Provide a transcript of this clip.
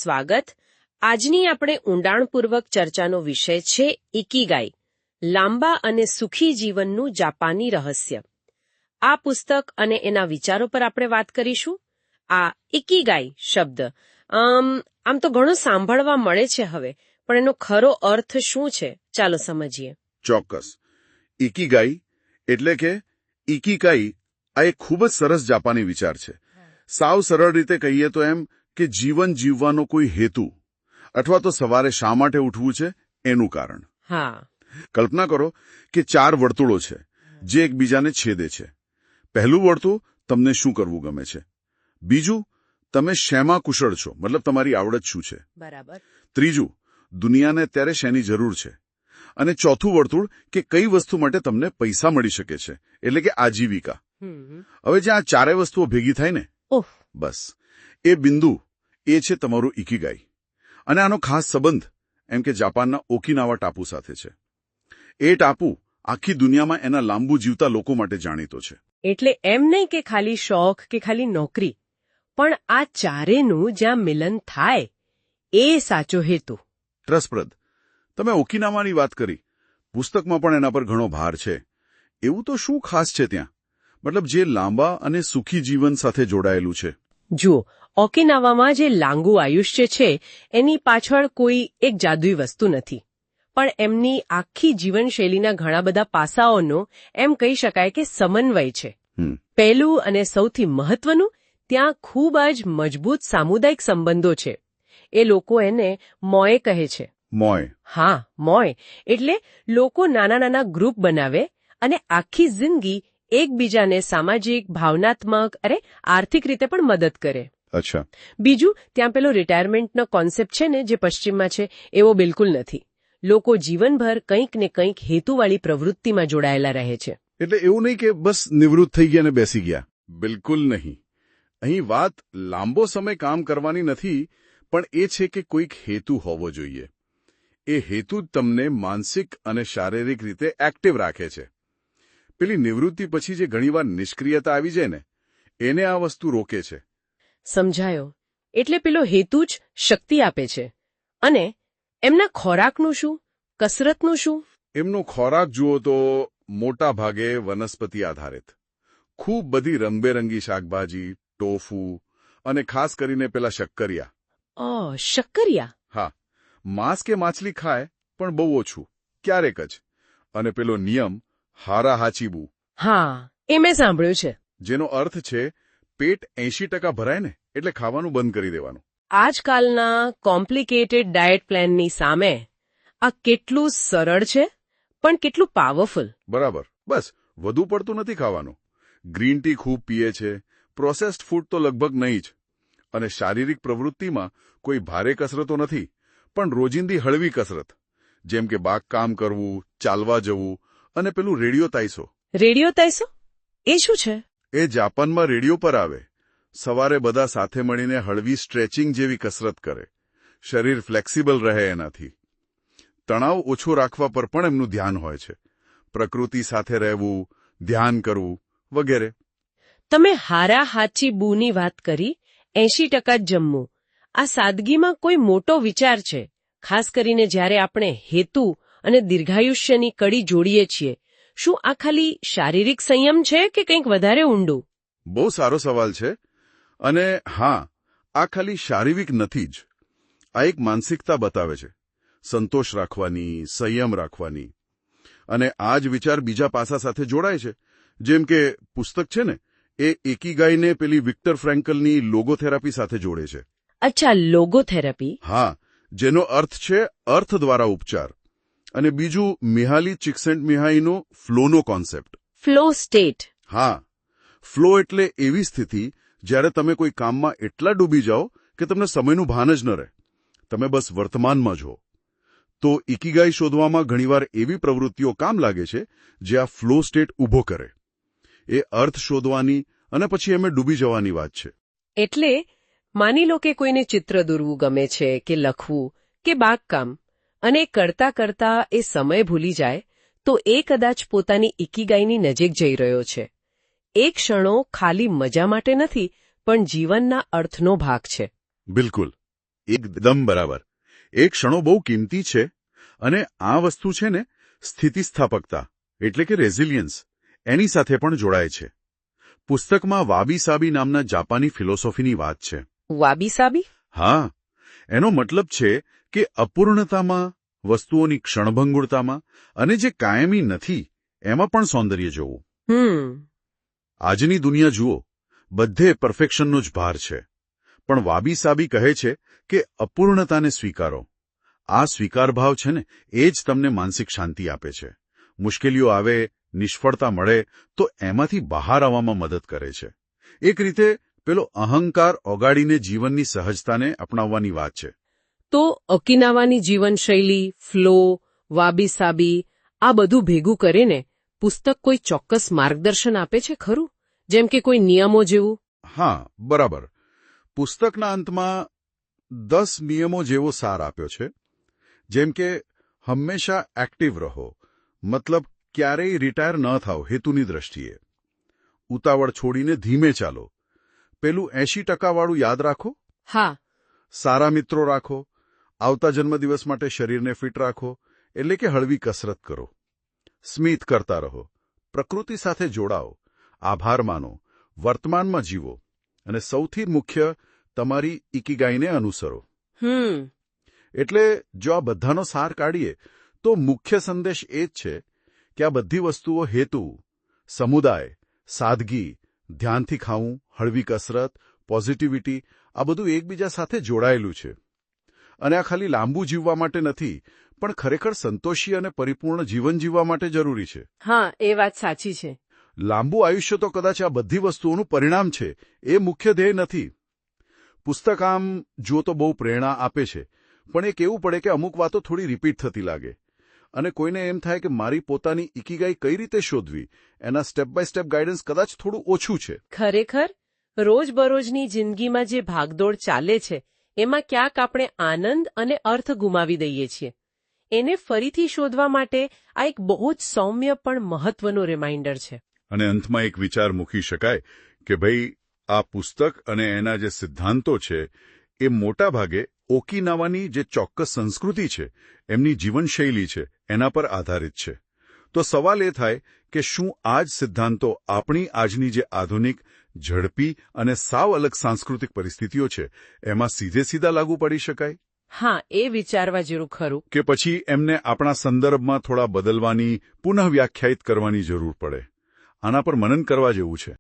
સ્વાગત. આજની આપણે ઊંડાણપૂર્વક ચર્ચાનો વિષય છે ઇકીગાઈ, લાંબા અને સુખી જીવનનું જાપાની રહસ્ય. આ પુસ્તક અને એના વિચારો પર આપણે વાત કરીશું. આ ઇકીગાઈ શબ્દ આમ તો ઘણો સાંભળવા મળે છે હવે, પણ એનો ખરો અર્થ શું છે, ચાલો સમજીએ. ચોક્કસ. ઇકીગાઈ એટલે કે ઇકીકાઈ આ એક ખૂબ જ સરસ જાપાની વિચાર છે. સાવ સરળ રીતે કહીએ તો એમ કે જીવન જીવવાનો કોઈ હેતુ, અથવા તો સવારે શા માટે ઉઠવું છે એનું કારણ. હા, કલ્પના કરો કે 4 વર્તુળો છે જે એકબીજાને છેદે છે. પહેલું વર્તુળ તમને શું કરવું ગમે છે. બીજું, તમે શેમાં કુશળ છો, મતલબ તમારી આવડત શું છે. બરાબર. ત્રીજું, દુનિયાને અત્યારે શેની જરૂર છે. અને ચોથું વર્તુળ કે કઈ વસ્તુ માટે તમને પૈસા મળી શકે છે, એટલે કે આજીવિકા. હવે જ્યાં આ 4 વસ્તુઓ ભેગી થાય ને, બસ એ બિંદુ, એ છે તમારું ઇકીગાઈ. અને આનો ખાસ સંબંધ એમ કે જાપાનના ઓકિનાવા ટાપુ સાથે છે. એ ટાપુ આખી દુનિયામાં એના લાંબુ જીવતા લોકો માટે જાણીતો છે. એટલે એમ નહીં કે ખાલી શોખ કે ખાલી નોકરી, પણ આ ચારેનું જ્યાં મિલન થાય એ સાચો હેતુ. રસપ્રદ. તમે ઓકિનાવાની વાત કરી, પુસ્તકમાં પણ એના પર ઘણો ભાર છે. એવું તો શું ખાસ છે ત્યાં, મતલબ જે લાંબા અને સુખી જીવન સાથે જોડાયેલું છે? જુઓ, ઓકિનાવામાં જે લાંબુ આયુષ્ય છે એની પાછળ કોઈ એક જાદુઈ વસ્તુ નથી, પણ એમની આખી જીવનશૈલીના ઘણા બધા પાસાઓનો એમ કહી શકાય કે સમન્વય છે. પહેલું અને સૌથી મહત્વનું, ત્યાં ખૂબ જ મજબૂત સામુદાયિક સંબંધો છે. એ લોકો એને મોય કહે છે. મોય? હા, મોય એટલે લોકો નાના નાના ગ્રુપ બનાવે અને આખી જિંદગી એકબીજાને સામાજિક, ભાવનાત્મક આર્થિક રીતે પણ મદદ કરે. અચ્છા. બીજું, ત્યાં પેલો રિટાયરમેન્ટનો કોન્સેપ્ટ છે ને જે પશ્ચિમમાં છે, એવો બિલકુલ નથી. લોકો જીવનભર કંઈક ને કંઈક હેતુવાળી પ્રવૃત્તિમાં જોડાયેલા રહે છે. એટલે એવું નહીં કે બસ નિવૃત્ત થઈ ગયા ને બેસી ગયા. બિલકુલ નહીં. અહીં વાત લાંબો સમય કામ કરવાની નથી, પણ એ છે કે કોઈક હેતુ હોવો જોઈએ. એ હેતુ જ તમને માનસિક અને શારીરિક રીતે એક્ટિવ રાખે છે. પેલી નિવૃત્તિ પછી જે ઘણીવાર નિષ્ક્રિયતા આવી જાય ને, એને આ વસ્તુ રોકે છે. સમજાયો. એટલે પેલો હેતુ જ શક્તિ આપે છે. અને એમના ખોરાકનું શું, કસરતનું શું? એમનો ખોરાક જુઓ તો મોટા ભાગે વનસ્પતિ આધારિત. ખૂબ બધી રંગબેરંગી શાકભાજી, ટોફુ અને ખાસ કરીને પેલા શક્કરિયા. શક્કરિયા? હા. માંસ કે માછલી ખાય, પણ બહુ ઓછું, ક્યારેક જ. અને પેલો નિયમ હારા હાચીબુ. હા, એ મેં સાંભળ્યું છે. જેનો અર્થ છે પેટ 80% ભરાય ને એટલે ખાવાનું બંધ કરી દેવાનું. આજકાલના કોમ્પ્લિકેટેડ ડાયટ પ્લાનની સામે આ કેટલું સરળ છે, પણ કેટલું પાવરફુલ. બરાબર. બસ વધુ પડતું નથી ખાવાનું. ગ્રીન ટી ખૂબ પીએ છે, પ્રોસેસ્ડ ફૂડ તો લગભગ નહીં જ. અને શારીરિક પ્રવૃત્તિમાં કોઈ ભારે કસરતો નથી, પણ રોજિંદી હળવી કસરત, જેમ કે બાગકામ કરવું, ચાલવા જવું અને પેલું રેડિયો તાઈસો. રેડિયો તાઈસો? એ શું છે? એ જાપાનમાં રેડિયો પર આવે. સવારે બધા સાથે મળીને હળવી સ્ટ્રેચિંગ જેવી કસરત કરે. શરીર ફ્લેક્સિબલ રહે એનાથી. તણાવ ઓછો રાખવા પર પણ એમનું ધ્યાન હોય છે. પ્રકૃતિ સાથે રહેવું, ધ્યાન કરવું વગેરે. તમે હારા હાચી બુની વાત કરી, 80% જ જમવું. આ સાદગીમાં કોઈ મોટો વિચાર છે, ખાસ કરીને જ્યારે આપણે હેતુ અને દીર્ઘાયુષ્યની કડી જોડીએ છીએ. શું આ ખાલી શારીરિક સંયમ છે કે કંઈક વધારે ઊંડું? બહુ સારો સવાલ છે. અને હા, આ ખાલી શારીરિક નથી જ. આ એક માનસિકતા બતાવે છે, સંતોષ રાખવાની, સંયમ રાખવાની. અને આ જ વિચાર બીજા પાસા સાથે જોડાય છે. જેમ કે પુસ્તક છે ને, એ ઇકીગાઈને પેલી વિક્ટર ફ્રેન્કલની લોગોથેરાપી સાથે જોડે છે. અચ્છા, લોગોથેરાપી? હા, જેનો અર્થ છે અર્થ દ્વારા ઉપચાર. અને બીજું મિહાલી ચિક્સેન્ટમિહાઈનો ફ્લોનો કોન્સેપ્ટ. Flow state? હા. ફ્લો એટલે એવી સ્થિતિ જ્યારે તમે કોઈ કામમાં એટલા ડૂબી જાઓ કે તમને સમયનું ભાન જ ન રહે. તમે બસ વર્તમાનમાં જ હો. તો ઇકીગાઈ શોધવામાં ઘણીવાર એવી પ્રવૃત્તિઓ કામ લાગે છે જે આ ફ્લો સ્ટેટ ઊભો કરે. એ અર્થ શોધવાની અને પછી એમે ડૂબી જવાની વાત છે. એટલે માની લો કે કોઈને ચિત્ર દોરવું ગમે છે કે લખવું કે બાગકામ, અને કરતા કરતા એ સમય ભૂલી જાય, તો એ કદાચ પોતાની ઇકીગાઈની નજીક જઈ રહ્યો છે. એ ક્ષણો ખાલી મજા માટે નથી, પણ જીવનના અર્થનો ભાગ છે. બિલકુલ. એકદમ બરાબર. એ ક્ષણો બહુ કિંમતી છે અને આ વસ્તુ છે ને સ્થિતિસ્થાપકતા એટલે કે રેઝિલિયન્સ એની સાથે પણ જોડાય છે. પુસ્તકમાં વાબી સાબી નામના જાપાની ફિલોસોફીની વાત છે. વાબી સાબી? હા, એનો મતલબ છે કે અપૂર્ણતામાં, વસ્તુઓની ક્ષણભંગુરતામાં અને જે કાયમી નથી એમાં પણ સૌંદર્ય જોવું. આજની દુનિયા જુઓ, બધે પરફેક્શનનો જ ભાર છે. પણ વાબી સાબી કહે છે કે અપૂર્ણતાને સ્વીકારો. આ સ્વીકાર ભાવ છે ને એ જ તમને માનસિક શાંતિ આપે છે. મુશ્કેલીઓ આવે, નિષ્ફળતા મળે તો એમાંથી બહાર આવવામાં મદદ કરે છે. એક રીતે પેલો અહંકાર ઓગાળીને જીવનની સહજતાને અપનાવવાની વાત છે. તો ઓકિનાવાની જીવનશૈલી, ફ્લો, વાબી સાબી આ બધું ભેગું કરીને પુસ્તક કોઈ ચોક્કસ માર્ગદર્શન આપે છે ખરું? જેમ કે કોઈ નિયમો જેવું? હા, બરાબર. પુસ્તકના અંતમાં 10 નિયમો જેવો સાર આપ્યો છે. જેમ કે હંમેશા એક્ટિવ રહો, મતલબ ક્યારેય રિટાયર ન થાવ હેતુની દ્રષ્ટિએ. ઉતાવળ છોડીને ધીમે ચાલો. પેલું 80% વાળું યાદ રાખો. હા. સારા મિત્રો રાખો. આવતા જન્મદિવસ માટે શરીરને ફિટ રાખો, એટલે કે હળવી કસરત કરો. સ્મિત કરતા રહો. પ્રકૃતિ સાથે જોડાઓ. આભાર માનો. વર્તમાનમાં જીવો. અને સૌથી મુખ્ય, તમારી ઇકિગાઈને અનુસરો. એટલે જો આ બધાનો સાર કાઢીએ તો મુખ્ય સંદેશ એ જ છે કે આ બધી વસ્તુઓ હેતુ, સમુદાય, સાદગી, ધ્યાનથી ખાવું, હળવી કસરત, પોઝિટિવિટી આ બધું એકબીજા સાથે જોડાયેલું છે. અને આ ખાલી લાંબુ જીવવા માટે નથી, પણ ખરેખર સંતોષી અને પરિપૂર્ણ જીવન જીવવા માટે જરૂરી છે. હા, એ વાત સાચી છે. લાંબુ આયુષ્ય તો કદાચ આ બધી વસ્તુઓનું પરિણામ છે, એ મુખ્ય ધ્યેય નથી. પુસ્તક આમ જો તો બહુ પ્રેરણા આપે છે, પણ એ કહેવું પડે કે અમુક વાતો થોડી રિપીટ થતી લાગે. અને કોઈને એમ થાય કે મારી પોતાની ઇકિગાઈ કઈ રીતે શોધવી, એના સ્ટેપ બાય સ્ટેપ ગાઈડન્સ કદાચ થોડું ઓછું છે. ખરેખર રોજબરોજની જિંદગીમાં જે ભાગદોડ ચાલે છે એમાં ક્યાંક આપણે આનંદ અને અર્થ ગુમાવી દઈએ છીએ. એને ફરીથી શોધવા માટે આ એક બહુ જ સૌમ્ય પણ મહત્વનું રિમાઇન્ડર છે. અને અંતમાં એક વિચાર મૂકી શકાય કે ભાઈ આ પુસ્તક અને એના જે સિદ્ધાંતો છે એ મોટા ભાગે ઓકિનાવાની જે ચોક્કસ સંસ્કૃતિ છે, એમની જીવનશૈલી છે, એના પર આધારિત છે. તો સવાલ એ થાય કે શું આ જ સિદ્ધાંતો આપણી આજની જે આધુનિક, ઝડપી અને સાવ અલગ સાંસ્કૃતિક પરિસ્થિતિઓ છે એમાં સીધે સીધા લાગુ પડી શકાય? હા, એ વિચારવા જેવું ખરું. કે પછી એમને આપણા સંદર્ભમાં થોડા બદલવાની, પુનઃ વ્યાખ્યાયિત કરવાની જરૂર પડે? આના પર મનન કરવા જેવું છે.